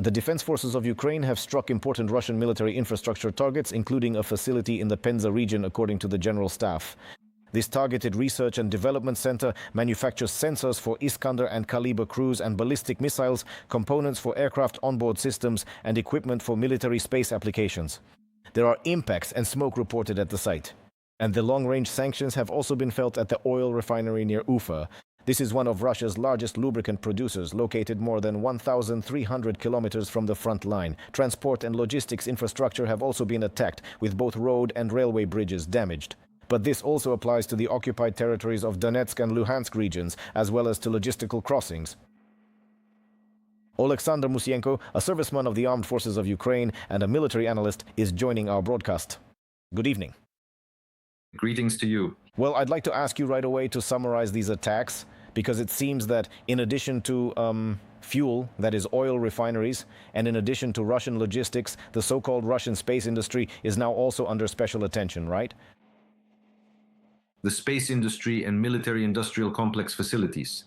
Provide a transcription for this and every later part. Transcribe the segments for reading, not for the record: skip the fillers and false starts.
The defense forces of Ukraine have struck important Russian military infrastructure targets, including a facility in the Penza region, according to the General Staff. This targeted research and development center manufactures sensors for Iskander and Kalibr cruise and ballistic missiles, components for aircraft onboard systems, and equipment for military space applications. There are impacts and smoke reported at the site. And the long-range sanctions have also been felt at the oil refinery near Ufa. This is one of Russia's largest lubricant producers, located more than 1,300 kilometers from the front line. Transport and logistics infrastructure have also been attacked, with both road and railway bridges damaged. But this also applies to the occupied territories of Donetsk and Luhansk regions, as well as to logistical crossings. Oleksandr Musiienko, a serviceman of the Armed Forces of Ukraine and a military analyst, is joining our broadcast. Good evening. Greetings to you. Well, I'd like to ask you right away to summarize these attacks, because it seems that in addition to fuel, that is oil refineries, and in addition to Russian logistics, the so-called Russian space industry is now also under special attention, right? The space industry and military-industrial complex facilities.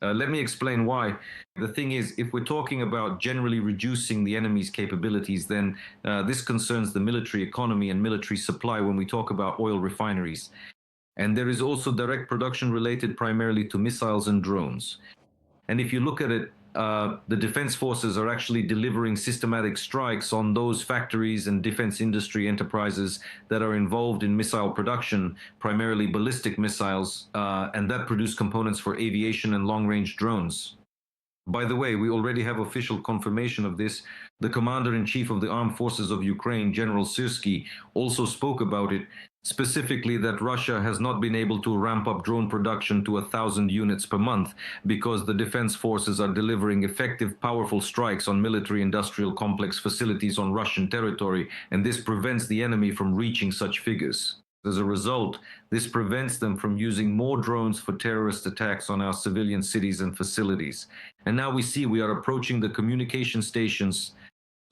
Let me explain why. The thing is, if we're talking about generally reducing the enemy's capabilities, then this concerns the military economy and military supply when we talk about oil refineries. And there is also direct production related primarily to missiles and drones. And if you look at it, the defense forces are actually delivering systematic strikes on those factories and defense industry enterprises that are involved in missile production, primarily ballistic missiles, and that produce components for aviation and long-range drones. By the way, we already have official confirmation of this. The Commander-in-Chief of the Armed Forces of Ukraine, General Syrsky, also spoke about it, specifically that Russia has not been able to ramp up drone production to 1,000 units per month because the defense forces are delivering effective, powerful strikes on military-industrial complex facilities on Russian territory, and this prevents the enemy from reaching such figures. As a result, this prevents them from using more drones for terrorist attacks on our civilian cities and facilities. And now we are approaching the communication stations.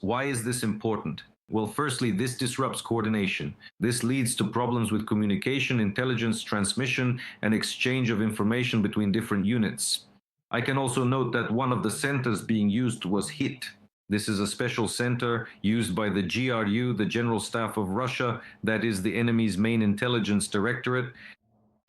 Why is this important? Well, firstly, this disrupts coordination. This leads to problems with communication, intelligence, transmission, and exchange of information between different units. I can also note that one of the centers being used was hit. This is a special center used by the GRU, the General Staff of Russia, that is the enemy's main intelligence directorate.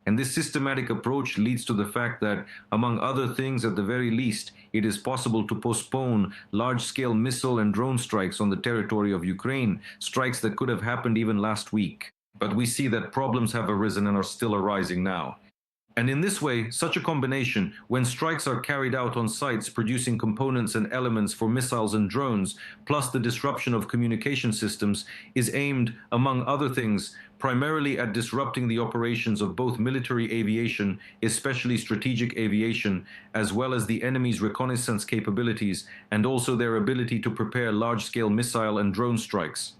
And this systematic approach leads to the fact that, among other things, at the very least, it is possible to postpone large-scale missile and drone strikes on the territory of Ukraine, strikes that could have happened even last week. But we see that problems have arisen and are still arising now. And in this way, such a combination, when strikes are carried out on sites producing components and elements for missiles and drones, plus the disruption of communication systems, is aimed, among other things, primarily at disrupting the operations of both military aviation, especially strategic aviation, as well as the enemy's reconnaissance capabilities, and also their ability to prepare large-scale missile and drone strikes.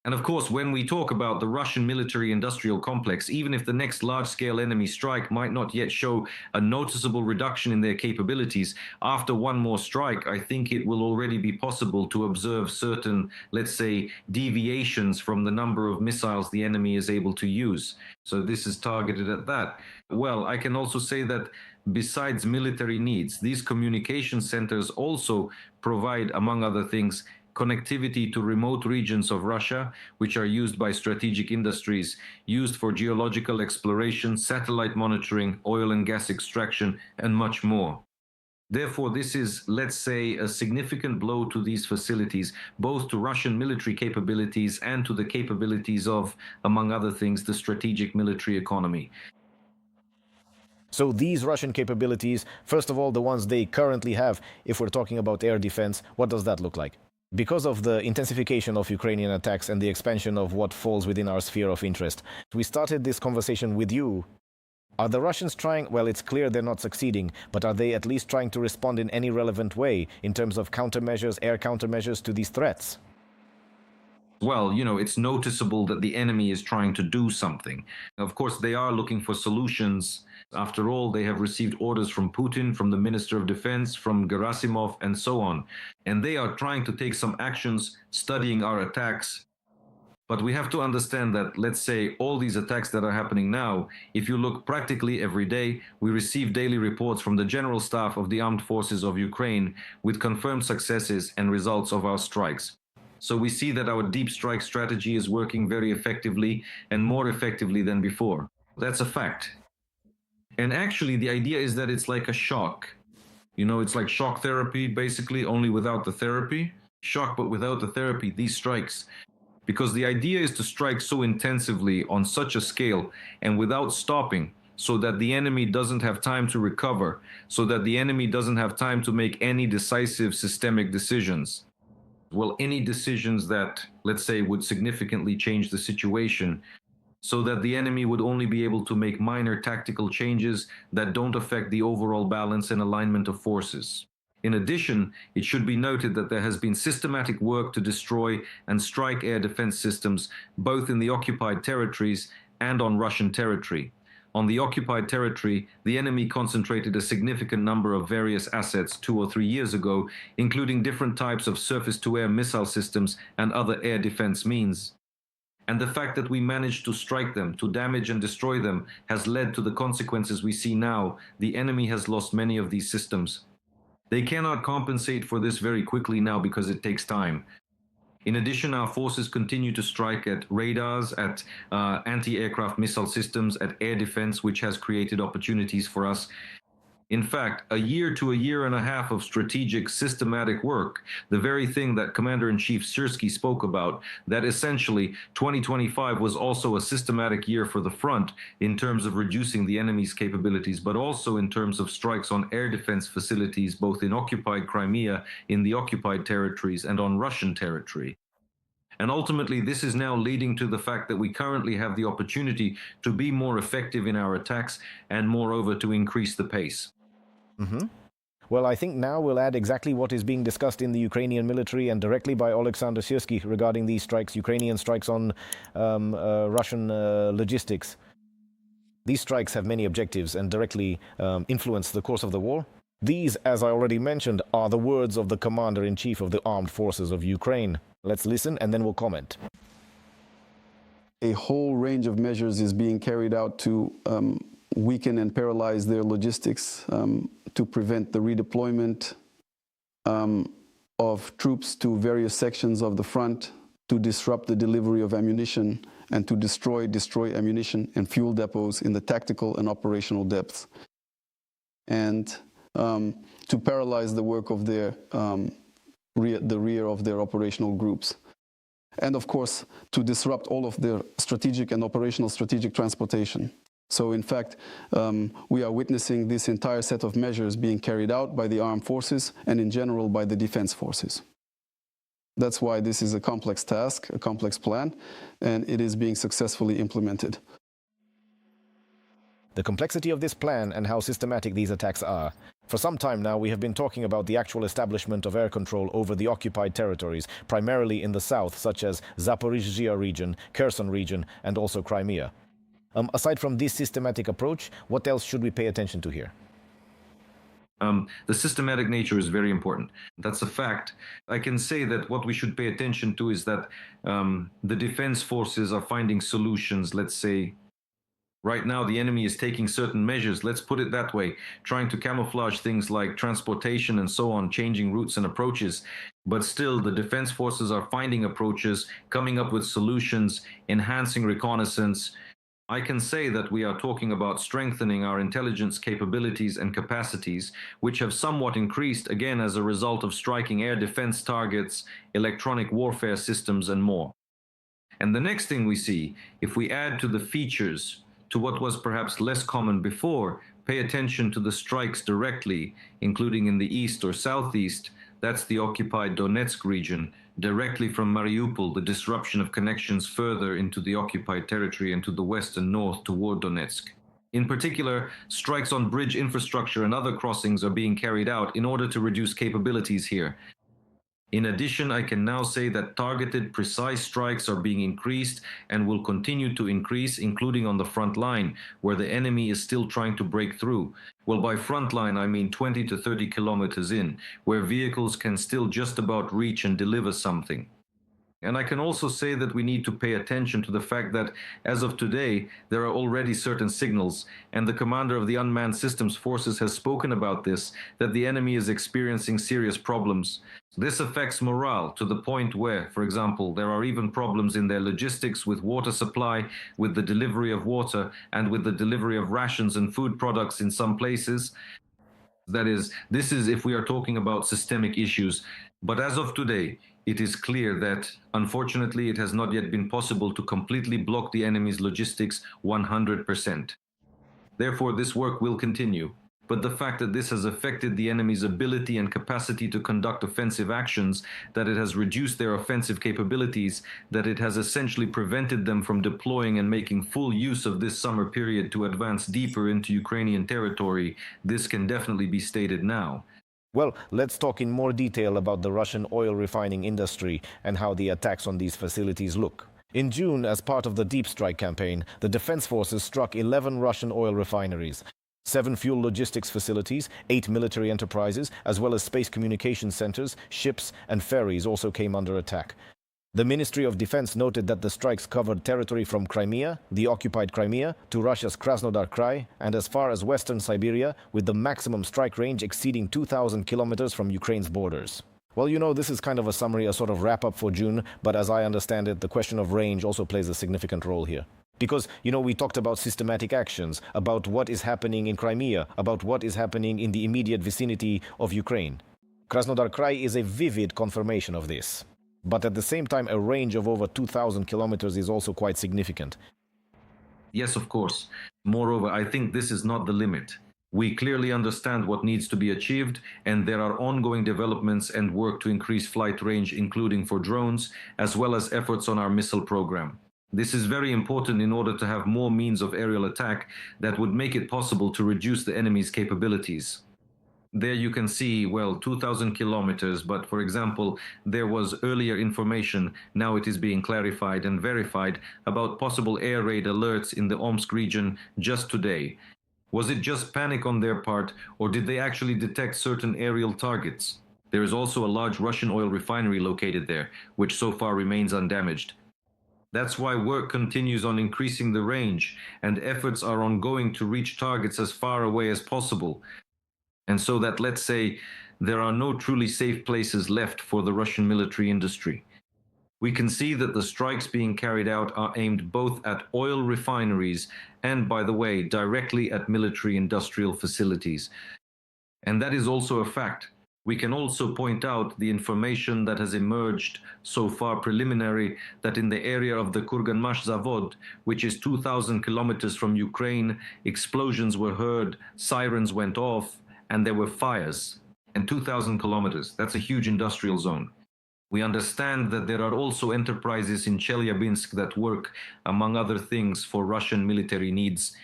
And of course, when we talk about the Russian military-industrial complex, even if the next large-scale enemy strike might not yet show a noticeable reduction in their capabilities, after one more strike, I think it will already be possible to observe certain, let's say, deviations from the number of missiles the enemy is able to use. So this is targeted at that. Well, I can also say that besides military needs, these communication centers also provide, among other things, connectivity to remote regions of Russia, which are used by strategic industries, used for geological exploration, satellite monitoring, oil and gas extraction, and much more. Therefore, this is, let's say, a significant blow to these facilities, both to Russian military capabilities and to the capabilities of, among other things, the strategic military economy. So these Russian capabilities, first of all, the ones they currently have, if we're talking about air defense, what does that look like? Because of the intensification of Ukrainian attacks and the expansion of what falls within our sphere of interest, we started this conversation with you. Are the Russians trying, well, it's clear they're not succeeding, but are they at least trying to respond in any relevant way in terms of countermeasures, air countermeasures to these threats? Well, it's noticeable that the enemy is trying to do something. Of course, they are looking for solutions. After all, they have received orders from Putin, from the Minister of Defense, from Gerasimov, and so on. And they are trying to take some actions, studying our attacks. But we have to understand that, let's say, all these attacks that are happening now, if you look practically every day, we receive daily reports from the General Staff of the Armed Forces of Ukraine with confirmed successes and results of our strikes. So we see that our deep strike strategy is working very effectively and more effectively than before. That's a fact. And actually, the idea is that it's like a shock. You know, it's like shock therapy, basically, only without the therapy. Shock, but without the therapy, these strikes. Because the idea is to strike so intensively on such a scale and without stopping, so that the enemy doesn't have time to recover, so that the enemy doesn't have time to make any decisive systemic decisions. Well, any decisions that, let's say, would significantly change the situation, so that the enemy would only be able to make minor tactical changes that don't affect the overall balance and alignment of forces. In addition, it should be noted that there has been systematic work to destroy and strike air defense systems both in the occupied territories and on Russian territory. On the occupied territory, the enemy concentrated a significant number of various assets 2 or 3 years ago, including different types of surface-to-air missile systems and other air defense means. And the fact that we managed to strike them, to damage and destroy them, has led to the consequences we see now. The enemy has lost many of these systems. They cannot compensate for this very quickly now because it takes time. In addition, our forces continue to strike at radars, at anti-aircraft missile systems, at air defense, which has created opportunities for us. In fact, a year to a year and a half of strategic, systematic work, the very thing that Commander-in-Chief Syrskyi spoke about, that essentially 2025 was also a systematic year for the front in terms of reducing the enemy's capabilities, but also in terms of strikes on air defense facilities, both in occupied Crimea, in the occupied territories, and on Russian territory. And ultimately, this is now leading to the fact that we currently have the opportunity to be more effective in our attacks and, moreover, to increase the pace. Well, I think now we'll add exactly what is being discussed in the Ukrainian military and directly by Oleksandr Musiienko regarding these strikes, Ukrainian strikes on Russian logistics. These strikes have many objectives and directly influence the course of the war. These, as I already mentioned, are the words of the Commander-in-Chief of the Armed Forces of Ukraine. Let's listen and then we'll comment. A whole range of measures is being carried out to weaken and paralyze their logistics, to prevent the redeployment of troops to various sections of the front, to disrupt the delivery of ammunition, and to destroy ammunition and fuel depots in the tactical and operational depths, and to paralyze the work of the rear of their operational groups. And of course, to disrupt all of their strategic and operational strategic transportation. So in fact, we are witnessing this entire set of measures being carried out by the armed forces and in general by the defense forces. That's why this is a complex task, a complex plan, and it is being successfully implemented. The complexity of this plan and how systematic these attacks are. For some time now, we have been talking about the actual establishment of air control over the occupied territories, primarily in the south, such as Zaporizhzhia region, Kherson region, and also Crimea. Aside from this systematic approach, what else should we pay attention to here? The systematic nature is very important. That's a fact. I can say that what we should pay attention to is that the defense forces are finding solutions. Let's say right now the enemy is taking certain measures, let's put it that way, trying to camouflage things like transportation and so on, changing routes and approaches. But still, the defense forces are finding approaches, coming up with solutions, enhancing reconnaissance. I can say that we are talking about strengthening our intelligence capabilities and capacities, which have somewhat increased, again, as a result of striking air defense targets, electronic warfare systems, and more. And the next thing we see, if we add to the features, to what was perhaps less common before, pay attention to the strikes directly, including in the east or southeast, that's the occupied Donetsk region, directly from Mariupol, the disruption of connections further into the occupied territory and to the west and north toward Donetsk. In particular, strikes on bridge infrastructure and other crossings are being carried out in order to reduce capabilities here. In addition, I can now say that targeted, precise strikes are being increased and will continue to increase, including on the front line, where the enemy is still trying to break through. Well, by front line, I mean 20 to 30 kilometers in, where vehicles can still just about reach and deliver something. And I can also say that we need to pay attention to the fact that as of today, there are already certain signals, and the commander of the unmanned systems forces has spoken about this, that the enemy is experiencing serious problems. This affects morale to the point where, for example, there are even problems in their logistics with water supply, with the delivery of water, and with the delivery of rations and food products in some places. That is, this is if we are talking about systemic issues. But as of today, it is clear that, unfortunately, it has not yet been possible to completely block the enemy's logistics 100%. Therefore, this work will continue. But the fact that this has affected the enemy's ability and capacity to conduct offensive actions, that it has reduced their offensive capabilities, that it has essentially prevented them from deploying and making full use of this summer period to advance deeper into Ukrainian territory, this can definitely be stated now. Well, let's talk in more detail about the Russian oil refining industry and how the attacks on these facilities look. In June, as part of the Deep Strike campaign, the defense forces struck 11 Russian oil refineries, 7 fuel logistics facilities, 8 military enterprises, as well as space communication centers, ships and ferries also came under attack. The Ministry of Defense noted that the strikes covered territory from Crimea, the occupied Crimea, to Russia's Krasnodar Krai, and as far as western Siberia, with the maximum strike range exceeding 2,000 kilometers from Ukraine's borders. Well, you know, this is kind of a summary, a sort of wrap-up for June, but as I understand it, the question of range also plays a significant role here. Because, you know, we talked about systematic actions, about what is happening in Crimea, about what is happening in the immediate vicinity of Ukraine. Krasnodar Krai is a vivid confirmation of this. But at the same time, a range of over 2,000 kilometers is also quite significant. Yes, of course. Moreover, I think this is not the limit. We clearly understand what needs to be achieved, and there are ongoing developments and work to increase flight range, including for drones, as well as efforts on our missile program. This is very important in order to have more means of aerial attack that would make it possible to reduce the enemy's capabilities. There you can see, well, 2,000 kilometers, but for example, there was earlier information, now it is being clarified and verified, about possible air raid alerts in the Omsk region just today. Was it just panic on their part, or did they actually detect certain aerial targets? There is also a large Russian oil refinery located there, which so far remains undamaged. That's why work continues on increasing the range, and efforts are ongoing to reach targets as far away as possible. And so that, let's say, there are no truly safe places left for the Russian military industry. We can see that the strikes being carried out are aimed both at oil refineries and, by the way, directly at military industrial facilities. And that is also a fact. We can also point out the information that has emerged so far preliminary, that in the area of the Kurganmash Zavod, which is 2,000 kilometers from Ukraine, explosions were heard, sirens went off, and there were fires. And 2,000 kilometers, that's a huge industrial zone. We understand that there are also enterprises in Chelyabinsk that work, among other things, for Russian military needs.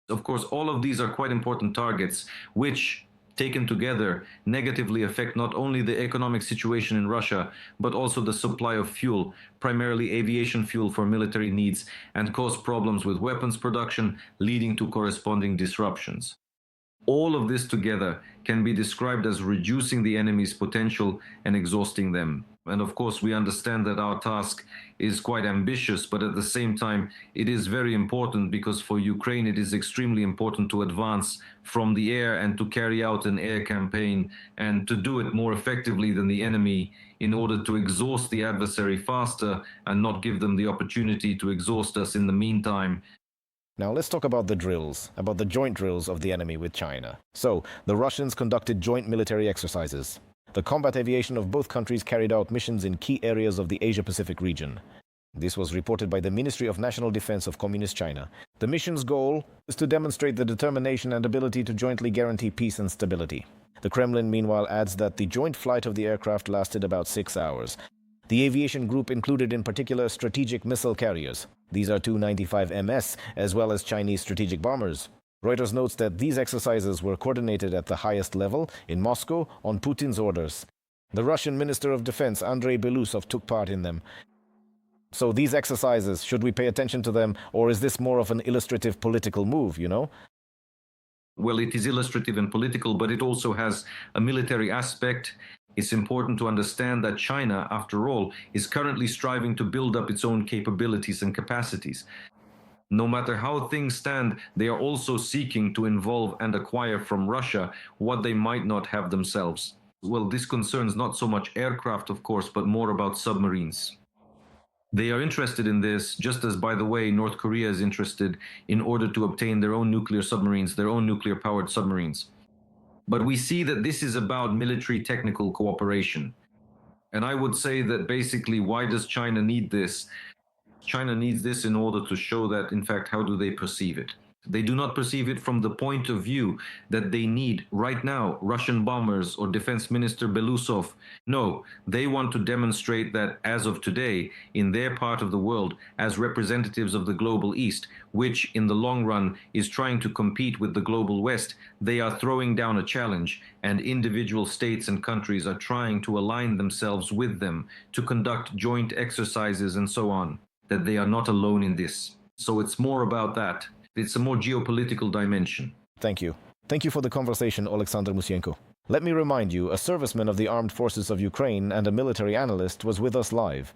Of course, all of these are quite important targets, which, taken together, negatively affect not only the economic situation in Russia, but also the supply of fuel, primarily aviation fuel for military needs, and cause problems with weapons production, leading to corresponding disruptions. All of this together can be described as reducing the enemy's potential and exhausting them. And of course, we understand that our task is quite ambitious, but at the same time, it is very important, because for Ukraine, it is extremely important to advance from the air and to carry out an air campaign and to do it more effectively than the enemy, in order to exhaust the adversary faster and not give them the opportunity to exhaust us in the meantime. Now let's talk about the drills, about the joint drills of the enemy with China. So, the Russians conducted joint military exercises. The combat aviation of both countries carried out missions in key areas of the Asia-Pacific region. This was reported by the Ministry of National Defense of Communist China. The mission's goal is to demonstrate the determination and ability to jointly guarantee peace and stability. The Kremlin, meanwhile, adds that the joint flight of the aircraft lasted about 6 hours. The aviation group included in particular strategic missile carriers. These are Tu-95MS, as well as Chinese strategic bombers. Reuters notes that these exercises were coordinated at the highest level in Moscow on Putin's orders. The Russian Minister of Defense, Andrei Belousov, took part in them. So these exercises, should we pay attention to them, or is this more of an illustrative political move, you know? Well, it is illustrative and political, but it also has a military aspect. It's important to understand that China, after all, is currently striving to build up its own capabilities and capacities. No matter how things stand, they are also seeking to involve and acquire from Russia what they might not have themselves. Well, this concerns not so much aircraft, of course, but more about submarines. They are interested in this, just as, by the way, North Korea is interested in order to obtain their own nuclear submarines, their own nuclear-powered submarines. But we see that this is about military technical cooperation. And I would say that basically, why does China need this? China needs this in order to show that, in fact, how do they perceive it? They do not perceive it from the point of view that they need, right now, Russian bombers or Defense Minister Belousov. No, they want to demonstrate that as of today, in their part of the world, as representatives of the global East, which in the long run is trying to compete with the global West, they are throwing down a challenge, and individual states and countries are trying to align themselves with them, to conduct joint exercises and so on, that they are not alone in this. So it's more about that. It's a more geopolitical dimension. Thank you. Thank you for the conversation, Oleksandr Musiienko. Let me remind you, a serviceman of the Armed Forces of Ukraine and a military analyst was with us live.